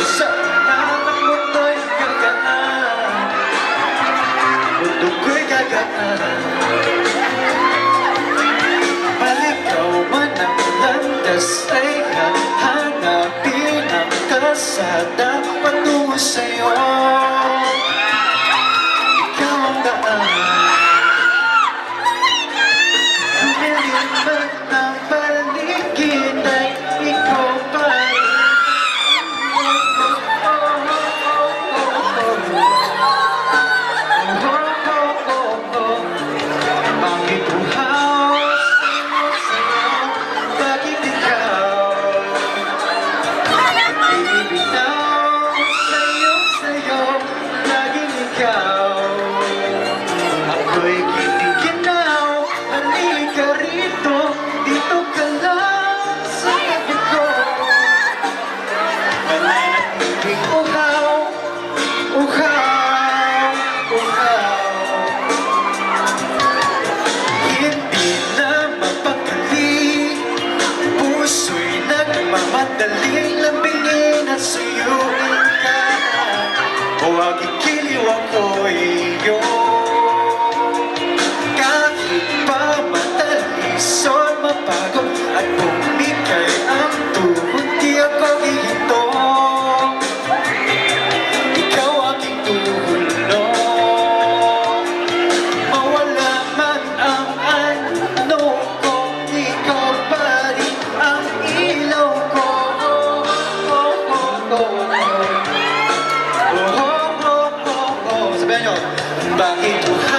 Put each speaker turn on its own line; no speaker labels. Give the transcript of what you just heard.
Sa lahat mo'y gagaan, mundo ko'y gagaan. Maligaw man ang landas ay hahanapin ang kalsada patungo sa'yo. Ikaw ang daan, lumilim man ang paligid ay ikaw pa rin. Bakit uhaw sa'yo, bakit ikaw ibibitaw sa'yo, laging ikaw. Ako'y kinikinaw, halika rito, dito ka lang sa tabi ko. Mananatiling uhaw, uhaw, uhaw. Hindi na mapakali, puso'y nagmamadaling lambingin at suyuin ka. Huwag ikiliw ako'y iyo. Kahit pa matalisod, mapagod at bumigay ang tuhod, di ako hihinto. Ikaw aking tulong, mawala man ang ano ko, ikaw pa rin ang ilaw ko. Sabihan nyo, bakit buhay